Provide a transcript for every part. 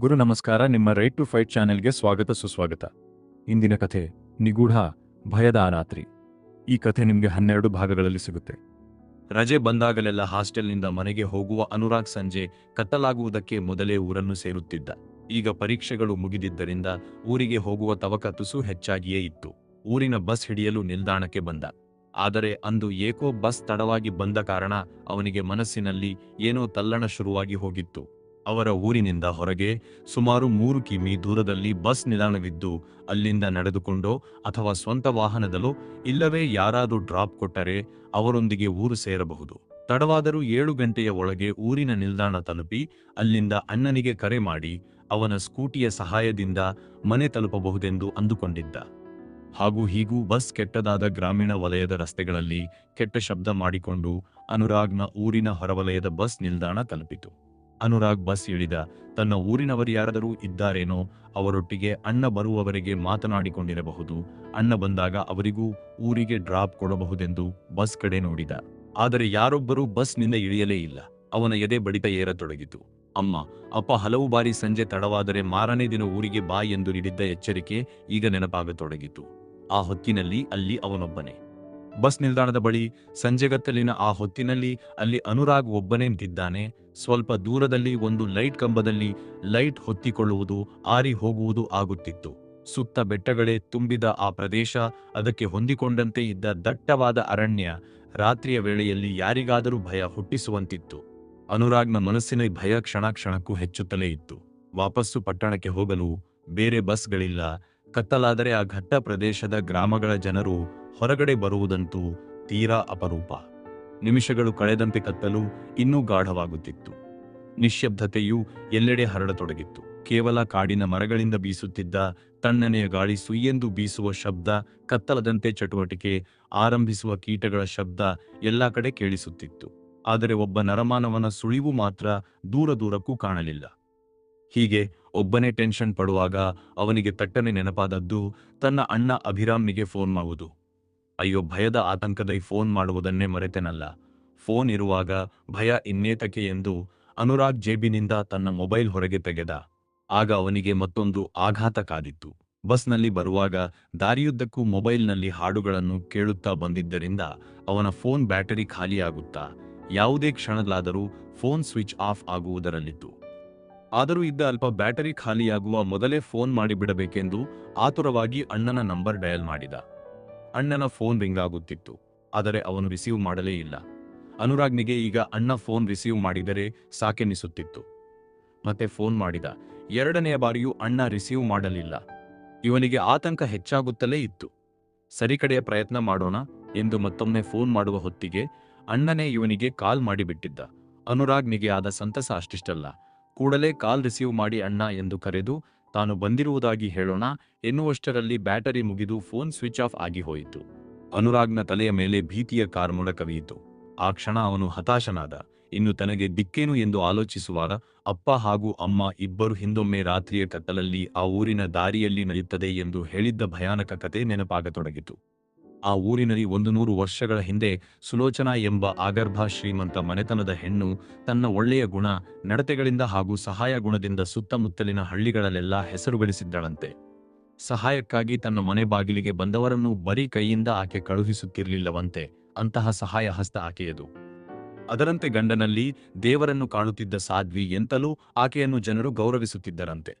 ಗುರು ನಮಸ್ಕಾರ. ನಿಮ್ಮ right to fight ಚಾನೆಲ್ಗೆ ಸ್ವಾಗತ ಸುಸ್ವಾಗತ. ಇಂದಿನ ಕಥೆ ನಿಗೂಢ ಭಯದ ಆ ರಾತ್ರಿ. ಈ ಕಥೆ ನಿಮಗೆ 12 ಭಾಗಗಳಲ್ಲಿ ಸಿಗುತ್ತೆ. ರಜೆ ಬಂದಾಗಲೆಲ್ಲ ಹಾಸ್ಟೆಲ್ನಿಂದ ಮನೆಗೆ ಹೋಗುವ ಅನುರಾಗ್ ಸಂಜೆ ಕತ್ತಲಾಗುವುದಕ್ಕೆ ಮೊದಲೇ ಊರನ್ನು ಸೇರುತ್ತಿದ್ದ. ಈಗ ಪರೀಕ್ಷೆಗಳು ಮುಗಿದಿದ್ದರಿಂದ ಊರಿಗೆ ಹೋಗುವ ತವಕ ತುಸು ಹೆಚ್ಚಾಗಿಯೇ ಇತ್ತು. ಊರಿನ ಬಸ್ ಹಿಡಿಯಲು ನಿಲ್ದಾಣಕ್ಕೆ ಬಂದ. ಆದರೆ ಅಂದು ಏಕೋ ಬಸ್ ತಡವಾಗಿ ಬಂದ ಕಾರಣ ಅವನಿಗೆ ಮನಸ್ಸಿನಲ್ಲಿ ಏನೋ ತಲ್ಲಣ ಶುರುವಾಗಿ ಹೋಗಿತ್ತು. ಅವರ ಊರಿನಿಂದ ಹೊರಗೆ ಸುಮಾರು 3 ಕಿಮಿ ದೂರದಲ್ಲಿ ಬಸ್ ನಿಲ್ದಾಣವಿದ್ದು ಅಲ್ಲಿಂದ ನಡೆದುಕೊಂಡೋ ಅಥವಾ ಸ್ವಂತ ವಾಹನದಲ್ಲೋ ಇಲ್ಲವೇ ಯಾರಾದರೂ ಡ್ರಾಪ್ ಕೊಟ್ಟರೆ ಅವರೊಂದಿಗೆ ಊರು ಸೇರಬಹುದು. ತಡವಾದರೂ 7 ಗಂಟೆಯ ಒಳಗೆ ಊರಿನ ನಿಲ್ದಾಣ ತಲುಪಿ ಅಲ್ಲಿಂದ ಅಣ್ಣನಿಗೆ ಕರೆ ಮಾಡಿ ಅವನ ಸ್ಕೂಟಿಯ ಸಹಾಯದಿಂದ ಮನೆ ತಲುಪಬಹುದೆಂದು ಅಂದುಕೊಂಡಿದ್ದ. ಹಾಗೂ ಹೀಗೂ ಬಸ್ ಕೆಟ್ಟದಾದ ಗ್ರಾಮೀಣ ವಲಯದ ರಸ್ತೆಗಳಲ್ಲಿ ಕೆಟ್ಟ ಶಬ್ದ ಮಾಡಿಕೊಂಡು ಅನುರಾಗ್ನ ಊರಿನ ಹೊರವಲಯದ ಬಸ್ ನಿಲ್ದಾಣ ತಲುಪಿತು. ಅನುರಾಗ್ ಬಸ್ ಇಳಿದ. ತನ್ನ ಊರಿನವರು ಯಾರಾದರೂ ಇದ್ದಾರೇನೋ, ಅವರೊಟ್ಟಿಗೆ ಅಣ್ಣ ಬರುವವರೆಗೆ ಮಾತನಾಡಿಕೊಂಡಿರಬಹುದು. ಅಣ್ಣ ಬಂದಾಗ ಅವರಿಗೂ ಊರಿಗೆ ಡ್ರಾಪ್ ಕೊಡಬಹುದೆಂದು ಬಸ್ ಕಡೆ ನೋಡಿದ. ಆದರೆ ಯಾರೊಬ್ಬರೂ ಬಸ್ನಿಂದ ಇಳಿಯಲೇ ಇಲ್ಲ. ಅವನ ಎದೆ ಬಡಿತ ಏರತೊಡಗಿತು. ಅಮ್ಮ ಅಪ್ಪ ಹಲವು ಬಾರಿ ಸಂಜೆ ತಡವಾದರೆ ಮಾರನೇ ದಿನ ಊರಿಗೆ ಬಾ ಎಂದು ನೀಡಿದ್ದ ಎಚ್ಚರಿಕೆ ಈಗ ನೆನಪಾಗತೊಡಗಿತು. ಆ ಹೊತ್ತಿನಲ್ಲಿ ಅಲ್ಲಿ ಅವನೊಬ್ಬನೇ ಬಸ್ ನಿಲ್ದಾಣದ ಬಳಿ. ಸಂಜೆಗತ್ತಲಿನ ಆ ಹೊತ್ತಿನಲ್ಲಿ ಅಲ್ಲಿ ಅನುರಾಗ್ ಒಬ್ಬನೇ ನಿಂತಿದ್ದಾನೆ. ಸ್ವಲ್ಪ ದೂರದಲ್ಲಿ ಒಂದು ಲೈಟ್ ಕಂಬದಲ್ಲಿ ಲೈಟ್ ಹೊತ್ತಿಕೊಳ್ಳುವುದು, ಆರಿ ಹೋಗುವುದು ಆಗುತ್ತಿತ್ತು. ಸುತ್ತ ಬೆಟ್ಟಗಳೇ ತುಂಬಿದ ಆ ಪ್ರದೇಶ, ಅದಕ್ಕೆ ಹೊಂದಿಕೊಂಡಂತೆ ಇದ್ದ ದಟ್ಟವಾದ ಅರಣ್ಯ ರಾತ್ರಿಯ ವೇಳೆಯಲ್ಲಿ ಯಾರಿಗಾದರೂ ಭಯ ಹುಟ್ಟಿಸುವಂತಿತ್ತು. ಅನುರಾಗ್ನ ಮನಸ್ಸಿನ ಭಯ ಕ್ಷಣ ಕ್ಷಣಕ್ಕೂ ಹೆಚ್ಚುತ್ತಲೇ ಇತ್ತು. ವಾಪಸ್ಸು ಪಟ್ಟಣಕ್ಕೆ ಹೋಗಲು ಬೇರೆ ಬಸ್ಗಳಿಲ್ಲ. ಕತ್ತಲಾದರೆ ಆ ಘಟ್ಟ ಪ್ರದೇಶದ ಗ್ರಾಮಗಳ ಜನರು ಹೊರಗಡೆ ಬರುವುದಂತೂ ತೀರಾ ಅಪರೂಪ. ನಿಮಿಷಗಳು ಕಳೆದಂತೆ ಕತ್ತಲು ಇನ್ನೂ ಗಾಢವಾಗುತ್ತಿತ್ತು. ನಿಶ್ಶಬ್ದತೆಯು ಎಲ್ಲೆಡೆ ಹರಡತೊಡಗಿತ್ತು. ಕೇವಲ ಕಾಡಿನ ಮರಗಳಿಂದ ಬೀಸುತ್ತಿದ್ದ ತಣ್ಣನೆಯ ಗಾಳಿ ಸುಯ್ಯೆಂದು ಬೀಸುವ ಶಬ್ದ, ಕತ್ತಲದಂತೆ ಚಟುವಟಿಕೆ ಆರಂಭಿಸುವ ಕೀಟಗಳ ಶಬ್ದ ಎಲ್ಲ ಕಡೆ ಕೇಳಿಸುತ್ತಿತ್ತು. ಆದರೆ ಒಬ್ಬ ನರಮಾನವನ ಸುಳಿವು ಮಾತ್ರ ದೂರ ದೂರಕ್ಕೂ ಕಾಣಲಿಲ್ಲ. ಹೀಗೆ ಒಬ್ಬನೇ ಟೆನ್ಷನ್ ಪಡುವಾಗ ಅವನಿಗೆ ತಟ್ಟನೆ ನೆನಪಾದದ್ದು ತನ್ನ ಅಣ್ಣ ಅಭಿರಾಮ್ನಿಗೆ ಫೋನ್ ಮಾಡುವುದು. ಅಯ್ಯೋ, ಭಯದ ಆತಂಕದಲ್ಲಿ ಫೋನ್ ಮಾಡುವುದನ್ನೇ ಮರೆತೆನಲ್ಲ. ಫೋನ್ ಇರುವಾಗ ಭಯ ಇನ್ನೇತಕ್ಕೆ ಎಂದು ಅನುರಾಗ್ ಜೇಬಿನಿಂದ ತನ್ನ ಮೊಬೈಲ್ ಹೊರಗೆ ತೆಗೆದ. ಆಗ ಅವನಿಗೆ ಮತ್ತೊಂದು ಆಘಾತ ಕಾದಿತ್ತು. ಬಸ್ನಲ್ಲಿ ಬರುವಾಗ ದಾರಿಯುದ್ದಕ್ಕೂ ಮೊಬೈಲ್ನಲ್ಲಿ ಹಾಡುಗಳನ್ನು ಕೇಳುತ್ತಾ ಬಂದಿದ್ದರಿಂದ ಅವನ ಫೋನ್ ಬ್ಯಾಟರಿ ಖಾಲಿಯಾಗುತ್ತಾ ಯಾವುದೇ ಕ್ಷಣದಲ್ಲಾದರೂ ಫೋನ್ ಸ್ವಿಚ್ ಆಫ್ ಆಗುವುದರಲ್ಲಿತ್ತು. ಆದರೂ ಇದ್ದ ಅಲ್ಪ ಬ್ಯಾಟರಿ ಖಾಲಿಯಾಗುವ ಮೊದಲೇ ಫೋನ್ ಮಾಡಿಬಿಡಬೇಕೆಂದು ಆತುರವಾಗಿ ಅಣ್ಣನ ನಂಬರ್ ಡಯಲ್ ಮಾಡಿದ. ಅಣ್ಣನ ಫೋನ್ ರಿಂಗ್ ಆಗುತ್ತಿತ್ತು. ಆದರೆ ಅವನು ರಿಸೀವ್ ಮಾಡಲೇ ಇಲ್ಲ. ಅನುರಾಗ್ನಿಗೆ ಈಗ ಅಣ್ಣ ಫೋನ್ ರಿಸೀವ್ ಮಾಡಿದರೆ ಸಾಕೆನ್ನಿಸುತ್ತಿತ್ತು. ಮತ್ತೆ ಫೋನ್ ಮಾಡಿದ. 2ನೆಯ ಬಾರಿಯೂ ಅಣ್ಣ ರಿಸೀವ್ ಮಾಡಲಿಲ್ಲ. ಇವನಿಗೆ ಆತಂಕ ಹೆಚ್ಚಾಗುತ್ತಲೇ ಇತ್ತು. ಸರಿಕಡೆಯ ಪ್ರಯತ್ನ ಮಾಡೋಣ ಎಂದು ಮತ್ತೊಮ್ಮೆ ಫೋನ್ ಮಾಡುವ ಹೊತ್ತಿಗೆ ಅಣ್ಣನೇ ಇವನಿಗೆ ಕಾಲ್ ಮಾಡಿಬಿಟ್ಟಿದ್ದ. ಅನುರಾಗ್ನಿಗೆ ಆದ ಸಂತಸ ಅಷ್ಟಿಷ್ಟಲ್ಲ. ಕೂಡಲೇ ಕಾಲ್ ರಿಸೀವ್ ಮಾಡಿ ಅಣ್ಣ ಎಂದು ಕರೆದು ತಾನು ಬಂದಿರುವುದಾಗಿ ಹೇಳೋಣ ಎನ್ನುವಷ್ಟರಲ್ಲಿ ಬ್ಯಾಟರಿ ಮುಗಿದು ಫೋನ್ ಸ್ವಿಚ್ ಆಫ್ ಆಗಿ ಹೋಯಿತು. ಅನುರಾಗ್ನ ತಲೆಯ ಮೇಲೆ ಭೀತಿಯ ಕಾರ್ಮೋಡ ಕವಿಯಿತು. ಆ ಕ್ಷಣ ಅವನು ಹತಾಶನಾದ. ಇನ್ನು ತನಗೆ ದಿಕ್ಕೇನು ಎಂದು ಆಲೋಚಿಸುವಾಗ ಅಪ್ಪ ಹಾಗೂ ಅಮ್ಮ ಇಬ್ಬರು ಹಿಂದೊಮ್ಮೆ ರಾತ್ರಿಯ ಕತ್ತಲಲ್ಲಿ ಆ ಊರಿನ ದಾರಿಯಲ್ಲಿ ನಡೆಯುತ್ತದೆ ಎಂದು ಹೇಳಿದ್ದ ಭಯಾನಕ ಕತೆ ನೆನಪಾಗತೊಡಗಿತು. ಆ ಊರಿನಲ್ಲಿ 100 ವರ್ಷಗಳ ಹಿಂದೆ ಸುಲೋಚನಾ ಎಂಬ ಆಗರ್ಭ ಶ್ರೀಮಂತ ಮನೆತನದ ಹೆಣ್ಣು ತನ್ನ ಒಳ್ಳೆಯ ಗುಣ ನಡತೆಗಳಿಂದ ಹಾಗೂ ಸಹಾಯ ಗುಣದಿಂದ ಸುತ್ತಮುತ್ತಲಿನ ಹಳ್ಳಿಗಳಲ್ಲೆಲ್ಲ ಹೆಸರು ಗಳಿಸಿದ್ದಳಂತೆ. ಸಹಾಯಕ್ಕಾಗಿ ತನ್ನ ಮನೆ ಬಾಗಿಲಿಗೆ ಬಂದವರನ್ನು ಬರೀ ಕೈಯಿಂದ ಆಕೆ ಕಳುಹಿಸುತ್ತಿರಲಿಲ್ಲವಂತೆ. ಅಂತಹ ಸಹಾಯ ಹಸ್ತ ಆಕೆಯದು. ಅದರಂತೆ ಗಂಡನಲ್ಲಿ ದೇವರನ್ನು ಕಾಣುತ್ತಿದ್ದ ಸಾಧ್ವಿ ಎಂತಲೂ ಆಕೆಯನ್ನು ಜನರು ಗೌರವಿಸುತ್ತಿದ್ದರಂತೆ.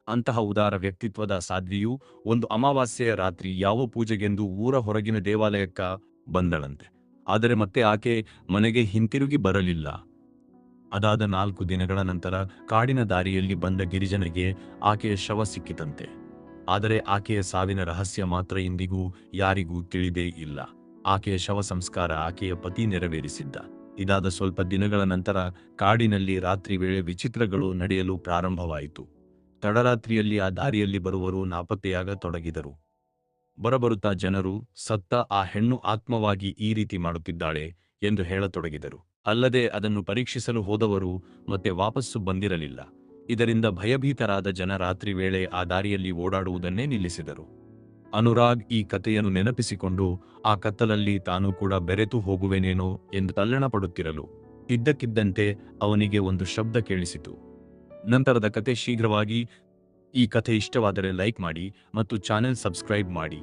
ಅಂತಹ ಉದಾರ ವ್ಯಕ್ತಿತ್ವದ ಸಾಧ್ವಿಯು ಒಂದು ಅಮಾವಾಸ್ಯೆಯ ರಾತ್ರಿ ಯಾವ ಪೂಜೆಗೆಂದು ಊರ ಹೊರಗಿನ ದೇವಾಲಯಕ್ಕ ಬಂದಳಂತೆ. ಆದರೆ ಮತ್ತೆ ಆಕೆ ಮನೆಗೆ ಹಿಂತಿರುಗಿ ಬರಲಿಲ್ಲ. ಅದಾದ 4 ದಿನಗಳ ನಂತರ ಕಾಡಿನ ದಾರಿಯಲ್ಲಿ ಬಂದ ಗಿರಿಜನಿಗೆ ಆಕೆಯ ಶವ ಸಿಕ್ಕಿತಂತೆ. ಆದರೆ ಆಕೆಯ ಸಾವಿನ ರಹಸ್ಯ ಮಾತ್ರ ಇಂದಿಗೂ ಯಾರಿಗೂ ತಿಳಿದೇ ಇಲ್ಲ. ಆಕೆಯ ಶವ ಸಂಸ್ಕಾರ ಆಕೆಯ ಪತಿ ನೆರವೇರಿಸಿದ್ದ. ಇದಾದ ಸ್ವಲ್ಪ ದಿನಗಳ ನಂತರ ಕಾಡಿನಲ್ಲಿ ರಾತ್ರಿ ವೇಳೆ ವಿಚಿತ್ರಗಳು ನಡೆಯಲು ಪ್ರಾರಂಭವಾಯಿತು. ತಡರಾತ್ರಿಯಲ್ಲಿ ಆ ದಾರಿಯಲ್ಲಿ ಬರುವರು ನಾಪತ್ತೆಯಾಗತೊಡಗಿದರು. ಬರಬರುತ್ತಾ ಜನರು ಸತ್ತ ಆ ಹೆಣ್ಣು ಆತ್ಮವಾಗಿ ಈ ರೀತಿ ಮಾಡುತ್ತಿದ್ದಾಳೆ ಎಂದು ಹೇಳತೊಡಗಿದರು. ಅಲ್ಲದೆ ಅದನ್ನು ಪರೀಕ್ಷಿಸಲು ಹೋದವರು ಮತ್ತೆ ವಾಪಸ್ಸು ಬಂದಿರಲಿಲ್ಲ. ಇದರಿಂದ ಭಯಭೀತರಾದ ಜನ ರಾತ್ರಿ ವೇಳೆ ಆ ದಾರಿಯಲ್ಲಿ ಓಡಾಡುವುದನ್ನೇ ನಿಲ್ಲಿಸಿದರು. ಅನುರಾಗ್ ಈ ಕಥೆಯನ್ನು ನೆನಪಿಸಿಕೊಂಡು ಆ ಕತ್ತಲಲ್ಲಿ ತಾನು ಕೂಡ ಬೆರೆತು ಹೋಗುವೆನೇನೋ ಎಂದು ತಲ್ಲಣ ಪಡುತ್ತಿರಲು ಇದ್ದಕ್ಕಿದ್ದಂತೆ ಅವನಿಗೆ ಒಂದು ಶಬ್ದ ಕೇಳಿಸಿತು. ನಂತರದ ಕತೆ ಶೀಘ್ರವಾಗಿ. ಈ ಕಥೆ ಇಷ್ಟವಾದರೆ ಲೈಕ್ ಮಾಡಿ ಮತ್ತು ಚಾನೆಲ್ ಸಬ್ಸ್ಕ್ರೈಬ್ ಮಾಡಿ.